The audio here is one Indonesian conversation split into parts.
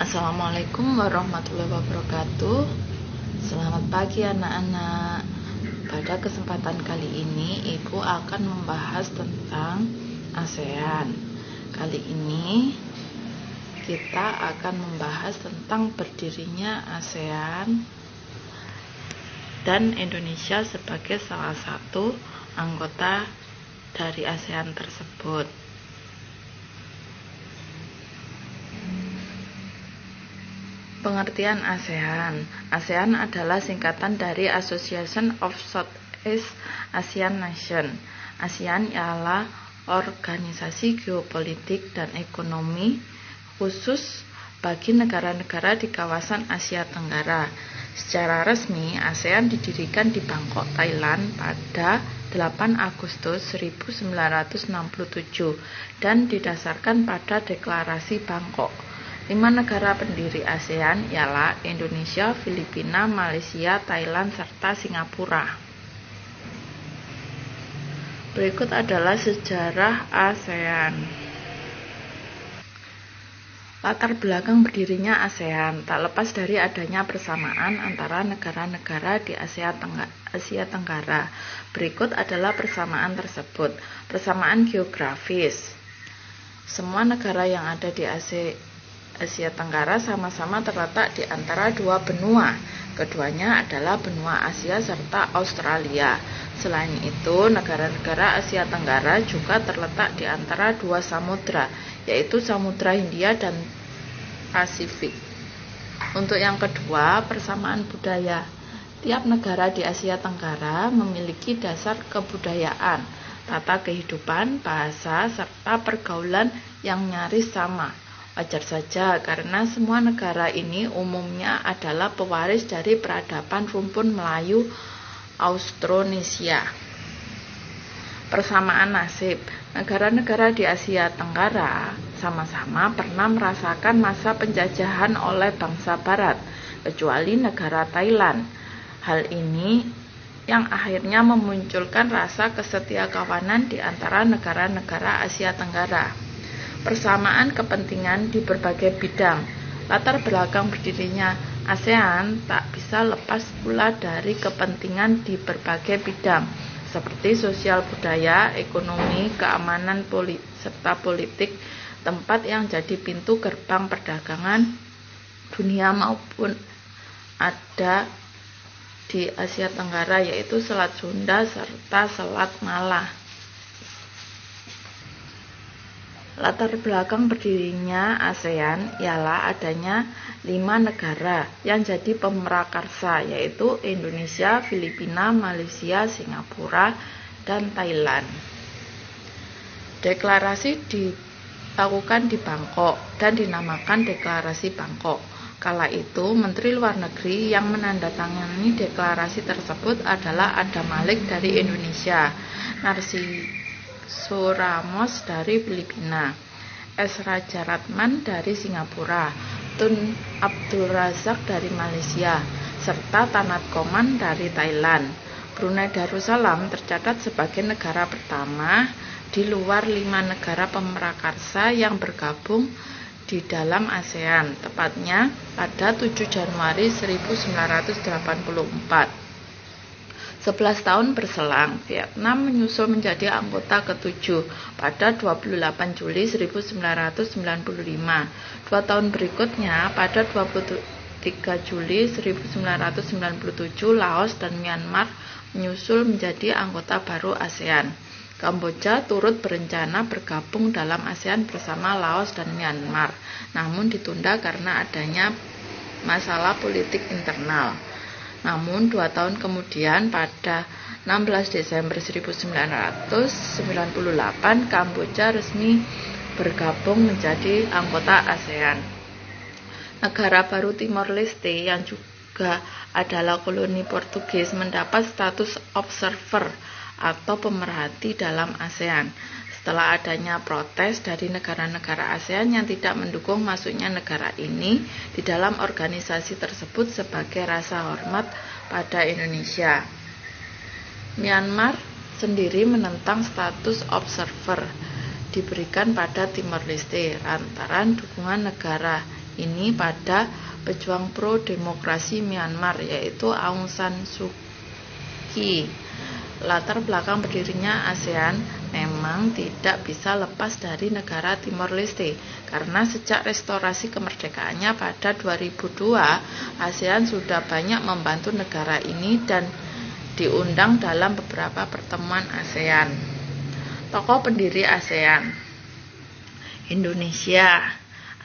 Assalamualaikum warahmatullahi wabarakatuh. Selamat pagi anak-anak. Pada kesempatan kali ini Ibu akan membahas tentang ASEAN. Kali ini kita akan membahas tentang berdirinya ASEAN dan Indonesia sebagai salah satu anggota dari ASEAN tersebut. Pengertian ASEAN. ASEAN adalah singkatan dari Association of Southeast Asian Nations. ASEAN ialah organisasi geopolitik dan ekonomi khusus bagi negara-negara di kawasan Asia Tenggara. Secara resmi, ASEAN didirikan di Bangkok, Thailand pada 8 Agustus 1967 dan didasarkan pada Deklarasi Bangkok. 5 negara pendiri ASEAN ialah Indonesia, Filipina, Malaysia, Thailand, serta Singapura. Berikut adalah sejarah ASEAN. Latar belakang berdirinya ASEAN tak lepas dari adanya persamaan antara negara-negara di Asia Tenggara. Berikut adalah persamaan tersebut. Persamaan geografis. Semua negara yang ada di Asia Tenggara sama-sama terletak di antara dua benua. Keduanya adalah benua Asia serta Australia. Selain itu, negara-negara Asia Tenggara juga terletak di antara dua samudra, yaitu Samudra Hindia dan Pasifik. Untuk yang kedua, persamaan budaya. Tiap negara di Asia Tenggara memiliki dasar kebudayaan, tata kehidupan, bahasa, serta pergaulan yang nyaris sama. Wajar saja karena semua negara ini umumnya adalah pewaris dari peradaban rumpun Melayu Austronesia. Persamaan nasib. Negara-negara di Asia Tenggara sama-sama pernah merasakan masa penjajahan oleh bangsa Barat, kecuali negara Thailand. Hal ini yang akhirnya memunculkan rasa kesetiakawanan di antara negara-negara Asia Tenggara. Persamaan kepentingan di berbagai bidang. Latar belakang berdirinya ASEAN tak bisa lepas pula dari kepentingan di berbagai bidang, seperti sosial budaya, ekonomi, keamanan, serta politik, tempat yang jadi pintu gerbang perdagangan dunia maupun ada di Asia Tenggara, yaitu Selat Sunda serta Selat Malaka. Latar belakang berdirinya ASEAN ialah adanya 5 negara yang jadi pemrakarsa, yaitu Indonesia, Filipina, Malaysia, Singapura, dan Thailand. Deklarasi dilakukan di Bangkok dan dinamakan Deklarasi Bangkok. Kala itu, Menteri Luar Negeri yang menandatangani deklarasi tersebut adalah Adam Malik dari Indonesia, Ramos dari Filipina, S. Raja Ratman dari Singapura, Tun Abdul Razak dari Malaysia, serta Tanat Koman dari Thailand. Brunei Darussalam tercatat sebagai negara pertama di luar 5 negara pemrakarsa yang bergabung di dalam ASEAN, tepatnya pada 7 Januari 1984. 11 tahun berselang, Vietnam menyusul menjadi anggota ke-7 pada 28 Juli 1995. 2 tahun berikutnya, pada 23 Juli 1997, Laos dan Myanmar menyusul menjadi anggota baru ASEAN. Kamboja turut berencana bergabung dalam ASEAN bersama Laos dan Myanmar, namun ditunda karena adanya masalah politik internal. Namun 2 tahun kemudian, pada 16 Desember 1998, Kamboja resmi bergabung menjadi anggota ASEAN. Negara baru Timor Leste yang juga adalah koloni Portugis mendapat status observer atau pemerhati dalam ASEAN. Setelah adanya protes dari negara-negara ASEAN yang tidak mendukung masuknya negara ini di dalam organisasi tersebut sebagai rasa hormat pada Indonesia. Myanmar sendiri menentang status observer diberikan pada Timor Leste lantaran dukungan negara ini pada pejuang pro-demokrasi Myanmar, yaitu Aung San Suu Kyi. Latar belakang berdirinya ASEAN memang tidak bisa lepas dari negara Timor Leste, karena sejak restorasi kemerdekaannya pada 2002, ASEAN sudah banyak membantu negara ini dan diundang dalam beberapa pertemuan ASEAN. Tokoh pendiri ASEAN: Indonesia,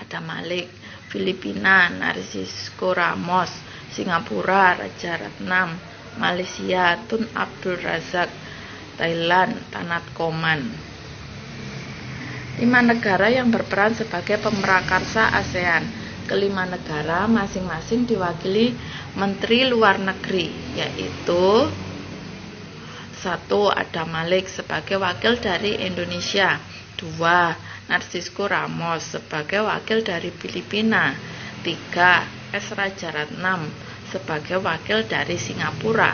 Adam Malik; Filipina, Narcisco Ramos; Singapura, Raja Ratnam; Malaysia, Tun Abdul Razak; Thailand, Tanat Koman. 5 negara yang berperan sebagai pemrakarsa ASEAN. Kelima negara masing-masing diwakili Menteri Luar Negeri, yaitu 1. Adam Malik sebagai wakil dari Indonesia. 2. Narcisco Ramos sebagai wakil dari Filipina. 3. S. Raja Ratnam sebagai wakil dari Singapura.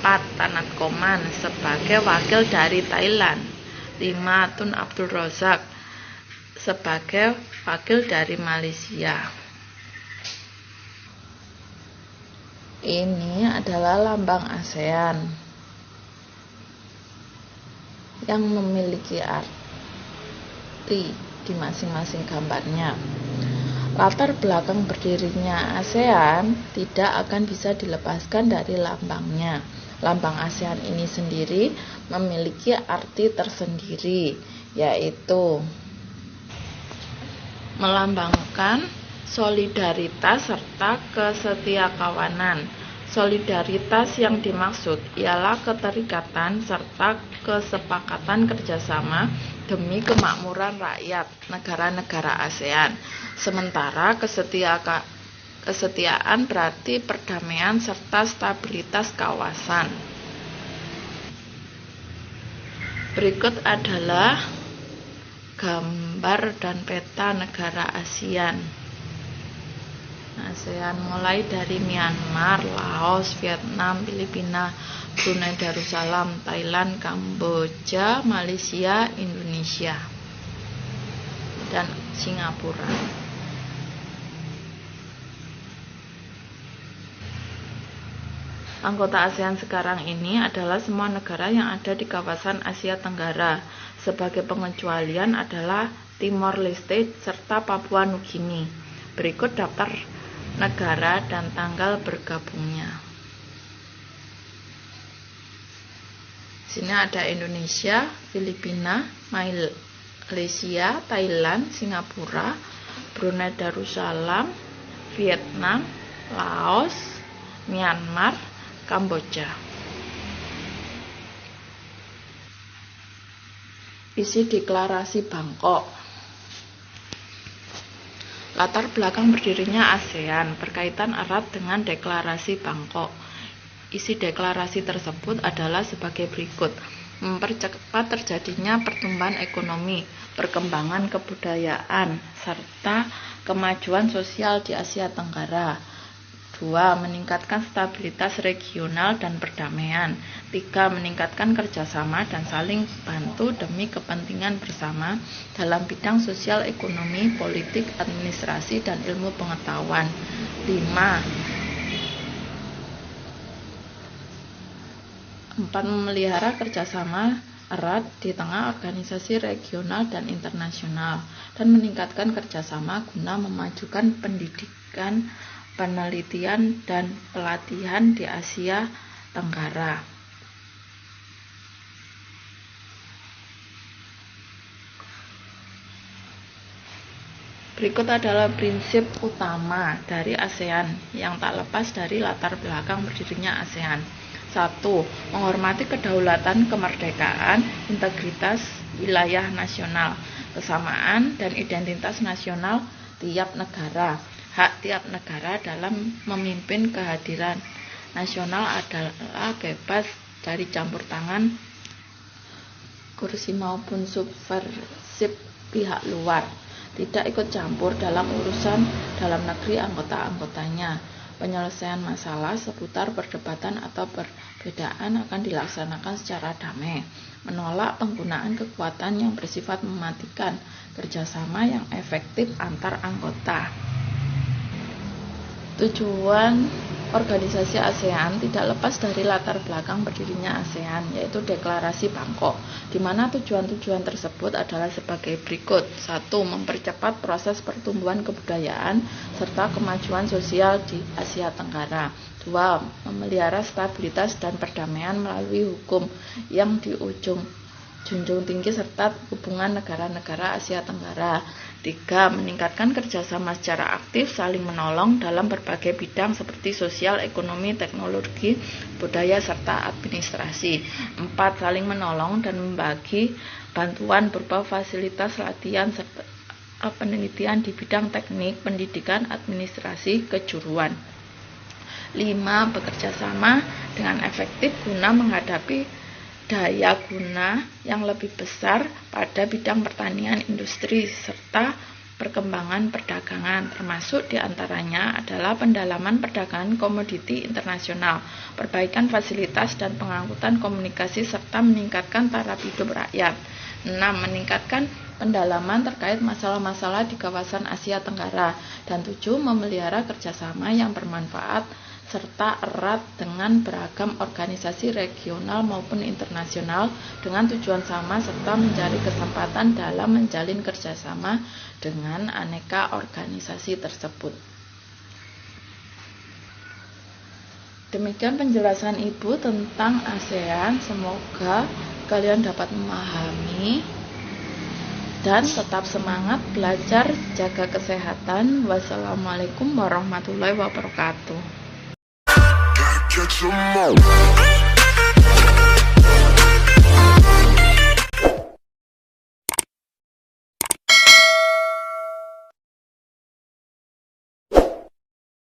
4. Tanat Koman sebagai wakil dari Thailand. 5. Tun Abdul Razak sebagai wakil dari Malaysia. Ini adalah lambang ASEAN yang memiliki arti di masing-masing gambarnya. Latar belakang berdirinya ASEAN tidak akan bisa dilepaskan dari lambangnya. Lambang ASEAN ini sendiri memiliki arti tersendiri, yaitu melambangkan solidaritas serta kesetiakawanan. Solidaritas yang dimaksud ialah keterikatan serta kesepakatan kerjasama demi kemakmuran rakyat negara-negara ASEAN. Sementara kesetiaan berarti perdamaian serta stabilitas kawasan. Berikut adalah gambar dan peta negara ASEAN. ASEAN mulai dari Myanmar, Laos, Vietnam, Filipina, Brunei Darussalam, Thailand, Kamboja, Malaysia, Indonesia, dan Singapura. Anggota ASEAN sekarang ini adalah semua negara yang ada di kawasan Asia Tenggara. Sebagai pengecualian adalah Timor Leste serta Papua Nugini. Berikut daftar negara dan tanggal bergabungnya. Sini ada Indonesia, Filipina, Malaysia, Thailand, Singapura, Brunei Darussalam, Vietnam, Laos, Myanmar, Kamboja. Isi deklarasi Bangkok. Latar belakang berdirinya ASEAN berkaitan erat dengan deklarasi Bangkok. Isi deklarasi tersebut adalah sebagai berikut: mempercepat terjadinya pertumbuhan ekonomi, perkembangan kebudayaan, serta kemajuan sosial di Asia Tenggara. 2. Meningkatkan stabilitas regional dan perdamaian. 3. Meningkatkan kerjasama dan saling bantu demi kepentingan bersama dalam bidang sosial, ekonomi, politik, administrasi, dan ilmu pengetahuan. 4. Memelihara kerjasama erat di tengah organisasi regional dan internasional, dan meningkatkan kerjasama guna memajukan pendidikan, penelitian, dan pelatihan di Asia Tenggara. Berikut adalah prinsip utama dari ASEAN yang tak lepas dari latar belakang berdirinya ASEAN. 1. Menghormati kedaulatan, kemerdekaan, integritas wilayah nasional, kesamaan dan identitas nasional tiap negara. Hak tiap negara dalam memimpin kehadiran nasional adalah bebas dari campur tangan kursi maupun subversif pihak luar. Tidak ikut campur dalam urusan dalam negeri anggota-anggotanya. Penyelesaian masalah seputar perdebatan atau perbedaan akan dilaksanakan secara damai. Menolak penggunaan kekuatan yang bersifat mematikan. Kerjasama yang efektif antar anggota. Tujuan organisasi ASEAN tidak lepas dari latar belakang berdirinya ASEAN, yaitu Deklarasi Bangkok, di mana tujuan-tujuan tersebut adalah sebagai berikut. 1. Mempercepat proses pertumbuhan kebudayaan serta kemajuan sosial di Asia Tenggara. 2. Memelihara stabilitas dan perdamaian melalui hukum yang junjung tinggi serta hubungan negara-negara Asia Tenggara. 3. Meningkatkan kerjasama secara aktif saling menolong dalam berbagai bidang seperti sosial, ekonomi, teknologi, budaya, serta administrasi. 4. Saling menolong dan membagi bantuan berupa fasilitas latihan penelitian di bidang teknik, pendidikan, administrasi, kejuruan. 5. Bekerja sama dengan efektif guna menghadapi daya guna yang lebih besar pada bidang pertanian, industri, serta perkembangan perdagangan, termasuk diantaranya adalah pendalaman perdagangan komoditi internasional, perbaikan fasilitas dan pengangkutan komunikasi, serta meningkatkan taraf hidup rakyat. 6. Meningkatkan pendalaman terkait masalah-masalah di kawasan Asia Tenggara. Dan 7. Memelihara kerjasama yang bermanfaat serta erat dengan beragam organisasi regional maupun internasional dengan tujuan sama serta mencari kesempatan dalam menjalin kerjasama dengan aneka organisasi tersebut. Demikian penjelasan Ibu tentang ASEAN. Semoga kalian dapat memahami dan tetap semangat belajar, jaga kesehatan. Wassalamualaikum warahmatullahi wabarakatuh. Catch 'em all.